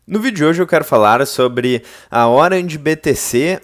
No vídeo de hoje eu quero falar sobre a Orange BTC,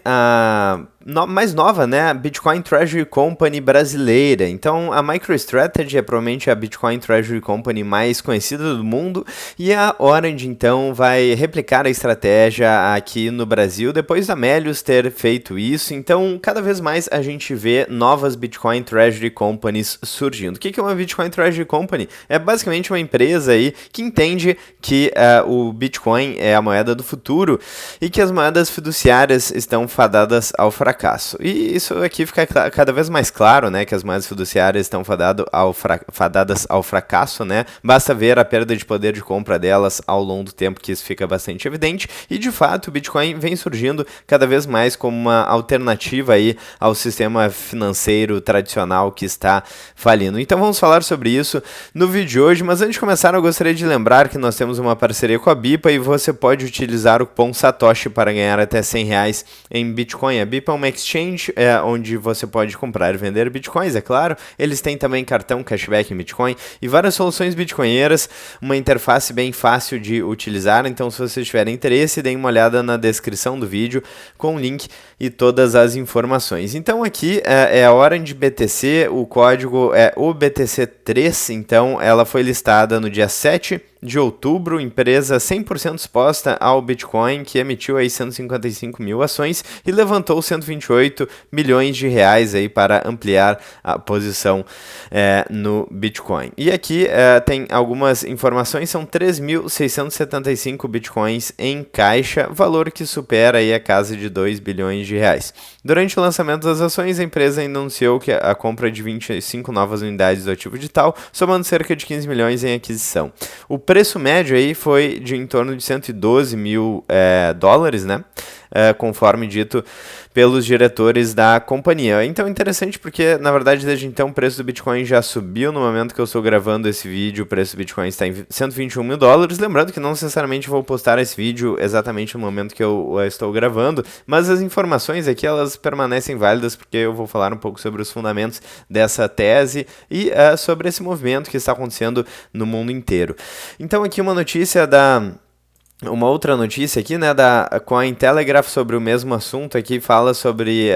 mais nova, né? A Bitcoin Treasury Company brasileira. Então, a MicroStrategy é provavelmente a Bitcoin Treasury Company mais conhecida do mundo e a Orange, então, vai replicar a estratégia aqui no Brasil depois da Melius ter feito isso. Então, cada vez mais a gente vê novas Bitcoin Treasury Companies surgindo. O que é uma Bitcoin Treasury Company? É basicamente uma empresa aí que entende que o Bitcoin é a moeda do futuro e que as moedas fiduciárias estão fadadas ao fracasso. E isso aqui fica cada vez mais claro, né, que as moedas fiduciárias estão fadadas ao fracasso, né? Basta ver a perda de poder de compra delas ao longo do tempo que isso fica bastante evidente. E de fato, o Bitcoin vem surgindo cada vez mais como uma alternativa aí ao sistema financeiro tradicional que está falindo. Então vamos falar sobre isso no vídeo de hoje, mas antes de começar eu gostaria de lembrar que nós temos uma parceria com a BIPA e você pode utilizar o cupom SATOSHI para ganhar até R$100 em Bitcoin. A BIPA é uma exchange onde você pode comprar e vender Bitcoins, é claro. Eles têm também cartão cashback em Bitcoin e várias soluções bitcoinheiras, uma interface bem fácil de utilizar. Então, se vocês tiverem interesse, deem uma olhada na descrição do vídeo com o link e todas as informações. Então, aqui é a Orange BTC, o código é OBTC3, então ela foi listada no dia 7 de outubro, empresa 100% exposta ao Bitcoin, que emitiu aí 155 mil ações e levantou 128 milhões de reais aí para ampliar a posição no Bitcoin. E aqui tem algumas informações, são 3.675 Bitcoins em caixa, valor que supera aí a casa de 2 bilhões de reais. Durante o lançamento das ações, a empresa anunciou que a compra de 25 novas unidades do ativo digital, somando cerca de 15 milhões em aquisição. O preço médio aí foi de em torno de 112 mil dólares, né? Conforme dito pelos diretores da companhia. Então é interessante porque, na verdade, desde então o preço do Bitcoin já subiu. No momento que eu estou gravando esse vídeo, o preço do Bitcoin está em 121 mil dólares. Lembrando que não necessariamente vou postar esse vídeo exatamente no momento que eu estou gravando, mas as informações aqui, elas permanecem válidas porque eu vou falar um pouco sobre os fundamentos dessa tese e sobre esse movimento que está acontecendo no mundo inteiro. Então aqui uma outra notícia aqui, né, da Cointelegraph sobre o mesmo assunto aqui, fala sobre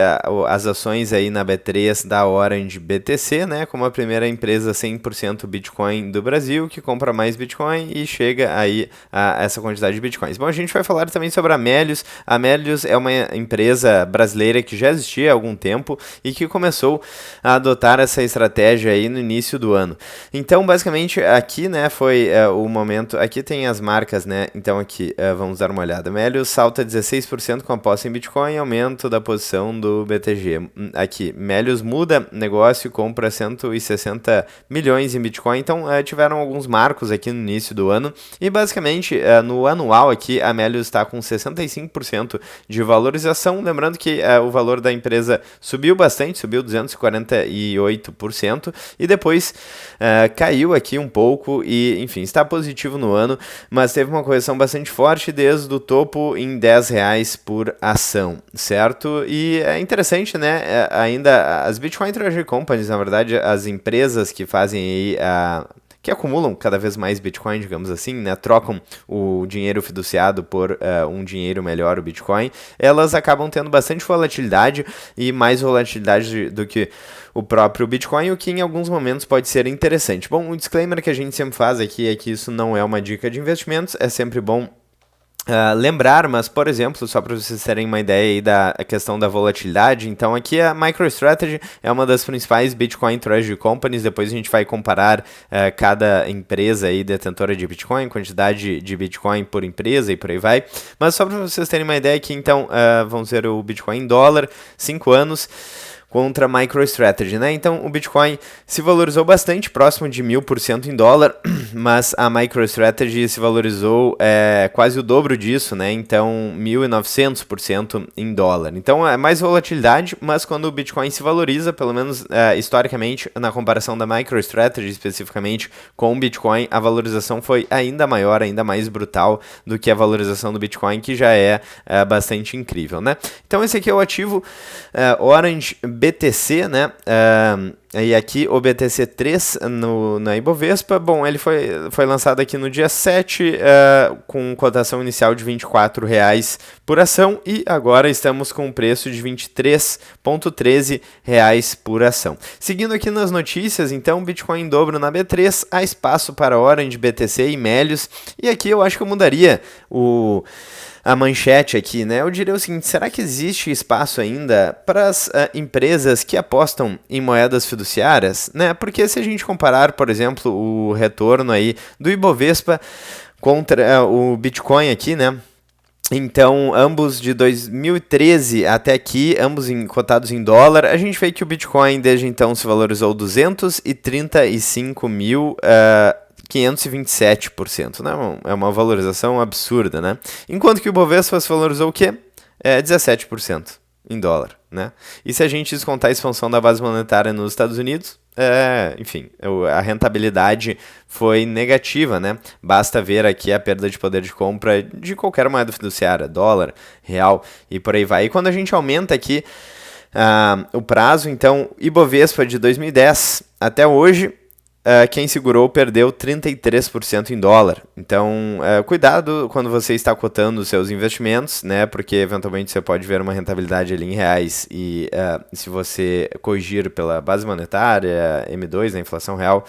as ações aí na B3 da Orange BTC, né, como a primeira empresa 100% Bitcoin do Brasil, que compra mais Bitcoin e chega aí a essa quantidade de Bitcoins. Bom, a gente vai falar também sobre a Melius. A Melius é uma empresa brasileira que já existia há algum tempo e que começou a adotar essa estratégia aí no início do ano. Então, basicamente, aqui, né, foi o momento, aqui tem as marcas, né, então aqui vamos dar uma olhada. Melius salta 16% com a aposta em Bitcoin e aumento da posição do BTG. Aqui, Melius muda negócio e compra 160 milhões em Bitcoin. Então, tiveram alguns marcos aqui no início do ano. E, basicamente, no anual aqui, a Melius está com 65% de valorização. Lembrando que o valor da empresa subiu bastante, subiu 248%. E depois caiu aqui um pouco e, enfim, está positivo no ano, mas teve uma correção bastante forte desde o topo em R$10 por ação, certo? E é interessante, né? Ainda as Bitcoin Treasury Companies, na verdade, as empresas que fazem aí que acumulam cada vez mais Bitcoin, digamos assim, né, trocam o dinheiro fiduciado por um dinheiro melhor, o Bitcoin, elas acabam tendo bastante volatilidade e mais volatilidade do que o próprio Bitcoin, o que em alguns momentos pode ser interessante. Bom, o disclaimer que a gente sempre faz aqui é que isso não é uma dica de investimentos, é sempre bom lembrar, mas, por exemplo, só para vocês terem uma ideia aí da questão da volatilidade, então aqui a MicroStrategy é uma das principais Bitcoin Treasury Companies, depois a gente vai comparar cada empresa aí detentora de Bitcoin, quantidade de Bitcoin por empresa e por aí vai, mas só para vocês terem uma ideia aqui, então, vamos ver o Bitcoin em dólar, 5 anos, contra a MicroStrategy, né? Então o Bitcoin se valorizou bastante, próximo de 1000% em dólar, mas a MicroStrategy se valorizou quase o dobro disso, né? Então 1900% em dólar. Então é mais volatilidade, mas quando o Bitcoin se valoriza, pelo menos historicamente, na comparação da MicroStrategy especificamente com o Bitcoin, a valorização foi ainda maior, ainda mais brutal do que a valorização do Bitcoin, que já é bastante incrível, né? Então esse aqui é o ativo Orange BTC, né? E aqui o BTC3 na Ibovespa, bom, ele foi lançado aqui no dia 7, com cotação inicial de R$ 24,00 por ação, e agora estamos com um preço de R$ 23,13 por ação. Seguindo aqui nas notícias, então, Bitcoin em dobro na B3, há espaço para Orange, BTC e Melius, e aqui eu acho que eu mudaria a manchete aqui, né? Eu diria o seguinte: será que existe espaço ainda para as empresas que apostam em moedas fiduciárias, né? Porque se a gente comparar, por exemplo, o retorno aí do Ibovespa contra o Bitcoin aqui, né? Então, ambos de 2013 até aqui, ambos cotados em dólar, a gente vê que o Bitcoin desde então se valorizou 235.527%, né? É uma valorização absurda, né? Enquanto que o Bovespa se valorizou o quê? 17% em dólar, né? E se a gente descontar a expansão da base monetária nos Estados Unidos, enfim, a rentabilidade foi negativa, né? Basta ver aqui a perda de poder de compra de qualquer moeda fiduciária, dólar, real e por aí vai. E quando a gente aumenta aqui o prazo, então, Ibovespa de 2010 até hoje, quem segurou perdeu 33% em dólar. Então, cuidado quando você está cotando os seus investimentos, né? Porque eventualmente você pode ver uma rentabilidade ali em reais e se você corrigir pela base monetária, M2, a inflação real,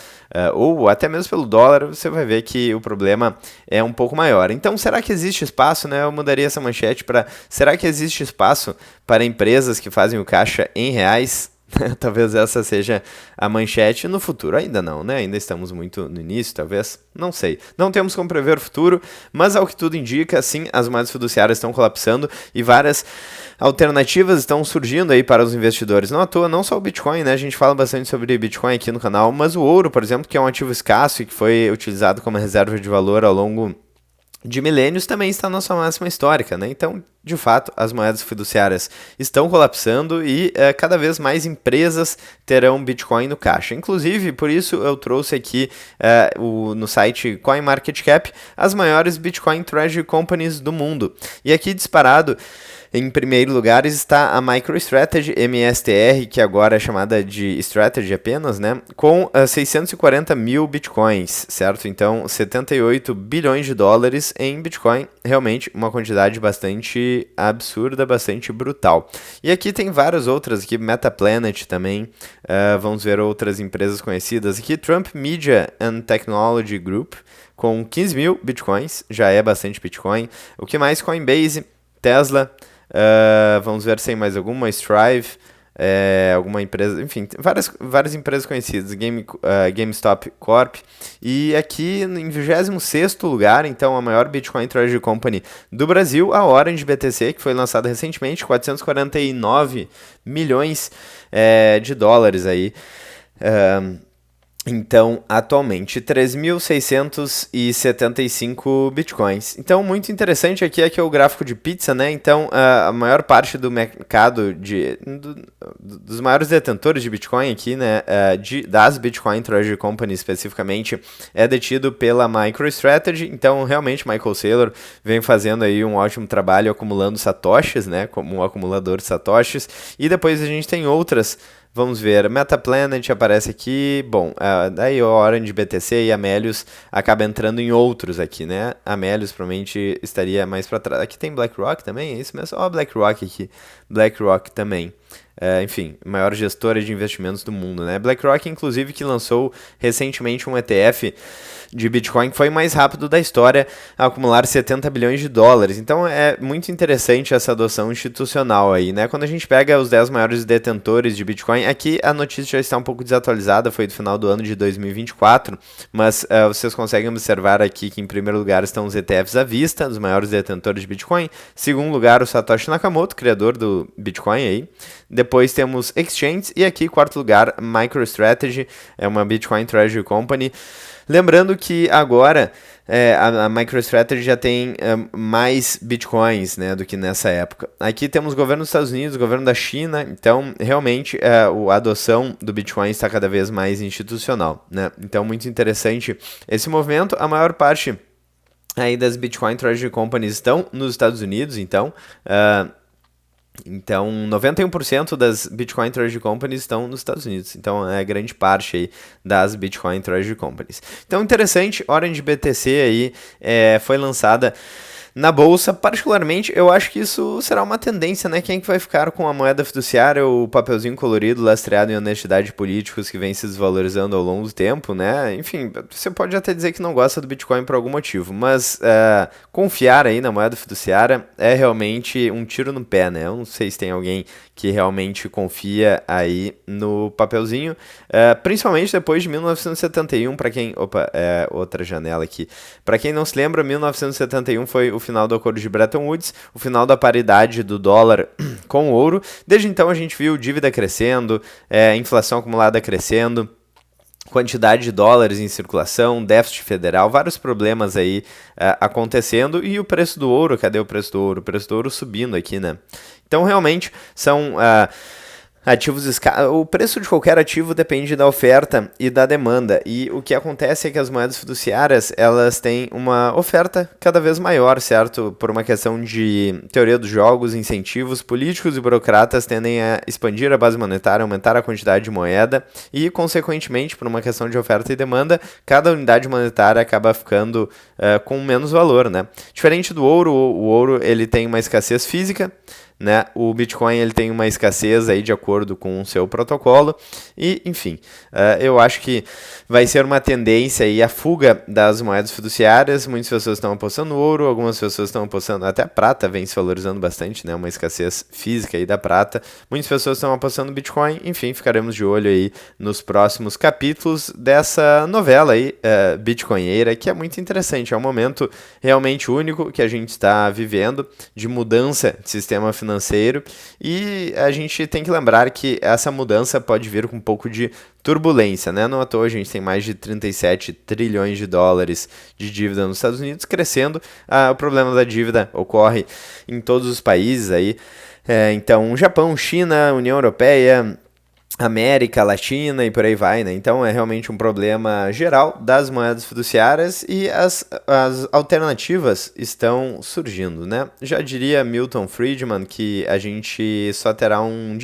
ou até mesmo pelo dólar, você vai ver que o problema é um pouco maior. Então, será que existe espaço, né? Eu mudaria essa manchete para: será que existe espaço para empresas que fazem o caixa em reais? Talvez essa seja a manchete no futuro. Ainda não, né? Ainda estamos muito no início, talvez. Não sei. Não temos como prever o futuro, mas ao que tudo indica, sim, as moedas fiduciárias estão colapsando e várias alternativas estão surgindo aí para os investidores. Não à toa, não só o Bitcoin, né? A gente fala bastante sobre Bitcoin aqui no canal, mas o ouro, por exemplo, que é um ativo escasso e que foi utilizado como reserva de valor ao longo de milênios, também está na sua máxima histórica, né? Então, de fato, as moedas fiduciárias estão colapsando e cada vez mais empresas terão Bitcoin no caixa. Inclusive, por isso eu trouxe aqui no site CoinMarketCap as maiores Bitcoin Treasury Companies do mundo. E aqui disparado, em primeiro lugar está a MicroStrategy, MSTR, que agora é chamada de Strategy apenas, né? Com 640 mil bitcoins, certo? Então, 78 bilhões de dólares em Bitcoin. Realmente uma quantidade bastante absurda, bastante brutal. E aqui tem várias outras, aqui Metaplanet também. Vamos ver outras empresas conhecidas. Aqui Trump Media and Technology Group, com 15 mil bitcoins, já é bastante Bitcoin. O que mais? Coinbase, Tesla. Vamos ver se tem mais alguma, Strive, alguma empresa, enfim, várias empresas conhecidas, GameStop Corp, e aqui em 26º lugar, então, a maior Bitcoin Treasury Company do Brasil, a Orange BTC, que foi lançada recentemente, 449 milhões de dólares aí. Então, atualmente, 3.675 bitcoins. Então, muito interessante aqui é que é o gráfico de pizza, né? Então, a maior parte do mercado, dos maiores detentores de Bitcoin aqui, né? Das Bitcoin Treasury Company especificamente, é detido pela MicroStrategy. Então, realmente, Michael Saylor vem fazendo aí um ótimo trabalho acumulando satoshis, né? Como um acumulador de satoshis. E depois a gente tem outras. Vamos ver, Metaplanet aparece aqui, bom, daí o Orange, BTC e a Melius acaba entrando em outros aqui, né? A Melius provavelmente estaria mais para trás. Aqui tem BlackRock também, é isso mesmo? Ó, BlackRock aqui, BlackRock também. Enfim, maior gestora de investimentos do mundo, né? BlackRock, inclusive, que lançou recentemente um ETF de Bitcoin que foi o mais rápido da história a acumular 70 bilhões de dólares. Então é muito interessante essa adoção institucional aí, né? Quando a gente pega os 10 maiores detentores de Bitcoin, aqui a notícia já está um pouco desatualizada, foi do final do ano de 2024, mas vocês conseguem observar aqui que em primeiro lugar estão os ETFs à vista, os maiores detentores de Bitcoin. Segundo lugar, o Satoshi Nakamoto, criador do Bitcoin aí. Depois temos exchanges e aqui, quarto lugar, MicroStrategy, é uma Bitcoin Treasury Company. Lembrando que agora a MicroStrategy já tem mais bitcoins, né, do que nessa época. Aqui temos o governo dos Estados Unidos, o governo da China, então realmente a adoção do Bitcoin está cada vez mais institucional, né? Então muito interessante esse movimento. A maior parte aí das Bitcoin Treasury Companies estão nos Estados Unidos, então Então, 91% das Bitcoin Treasury Companies estão nos Estados Unidos. Então, é grande parte aí das Bitcoin Treasury Companies. Então, interessante, Orange BTC aí foi lançada na bolsa. Particularmente, eu acho que isso será uma tendência, né? Quem é que vai ficar com a moeda fiduciária, o papelzinho colorido lastreado em honestidade de políticos que vem se desvalorizando ao longo do tempo, né? Enfim, você pode até dizer que não gosta do Bitcoin por algum motivo, mas confiar aí na moeda fiduciária é realmente um tiro no pé, né? Eu não sei se tem alguém que realmente confia aí no papelzinho, principalmente depois de 1971, para quem... Opa, outra janela aqui. Para quem não se lembra, 1971 foi o final do acordo de Bretton Woods, o final da paridade do dólar com o ouro. Desde então a gente viu dívida crescendo, inflação acumulada crescendo, quantidade de dólares em circulação, déficit federal, vários problemas aí acontecendo, e o preço do ouro, cadê o preço do ouro? O preço do ouro subindo aqui, né? Então realmente são... ativos o preço de qualquer ativo depende da oferta e da demanda, e o que acontece é que as moedas fiduciárias, elas têm uma oferta cada vez maior, certo? Por uma questão de teoria dos jogos, incentivos, políticos e burocratas tendem a expandir a base monetária, aumentar a quantidade de moeda e, consequentemente, por uma questão de oferta e demanda, cada unidade monetária acaba ficando com menos valor, né? Diferente do ouro, o ouro ele tem uma escassez física, né? O Bitcoin ele tem uma escassez aí de acordo com o seu protocolo e, enfim, eu acho que vai ser uma tendência aí a fuga das moedas fiduciárias. Muitas pessoas estão apostando no ouro, algumas pessoas estão apostando, até a prata vem se valorizando bastante, né? Uma escassez física aí da prata. Muitas pessoas estão apostando no Bitcoin. Enfim, ficaremos de olho aí nos próximos capítulos dessa novela aí, bitcoinheira, que é muito interessante. É um momento realmente único que a gente está vivendo de mudança de sistema financeiro, e a gente tem que lembrar que essa mudança pode vir com um pouco de turbulência, né? Não à toa a gente tem mais de 37 trilhões de dólares de dívida nos Estados Unidos crescendo. O problema da dívida ocorre em todos os países aí. Então, Japão, China, União Europeia, América Latina e por aí vai, né? Então é realmente um problema geral das moedas fiduciárias, e as alternativas estão surgindo, né? Já diria Milton Friedman que a gente só terá um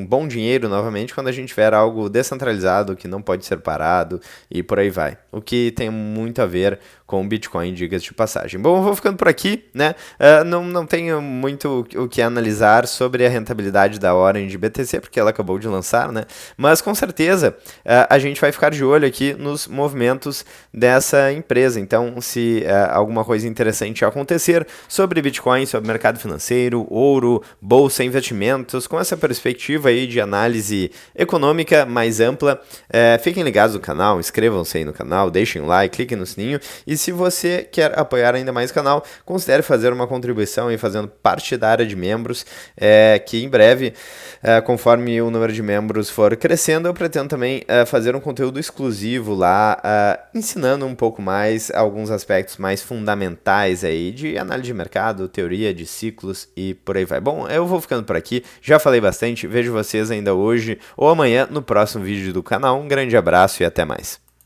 bom dinheiro novamente, quando a gente tiver algo descentralizado que não pode ser parado e por aí vai. O que tem muito a ver com o Bitcoin, diga-se de passagem. Bom, eu vou ficando por aqui, né? Não tenho muito o que analisar sobre a rentabilidade da Orange BTC, porque ela acabou de lançar, né? Mas com certeza a gente vai ficar de olho aqui nos movimentos dessa empresa. Então, se alguma coisa interessante acontecer sobre Bitcoin, sobre mercado financeiro, ouro, bolsa, investimentos, com essa perspectiva aí de análise econômica mais ampla, fiquem ligados no canal, inscrevam-se aí no canal, deixem um like, cliquem no sininho, e se você quer apoiar ainda mais o canal, considere fazer uma contribuição e fazendo parte da área de membros, que em breve, conforme o número de membros for crescendo, eu pretendo também fazer um conteúdo exclusivo lá, ensinando um pouco mais alguns aspectos mais fundamentais aí de análise de mercado, teoria de ciclos e por aí vai. Bom, eu vou ficando por aqui, já falei bastante, vejo vocês ainda hoje ou amanhã no próximo vídeo do canal. Um grande abraço e até mais.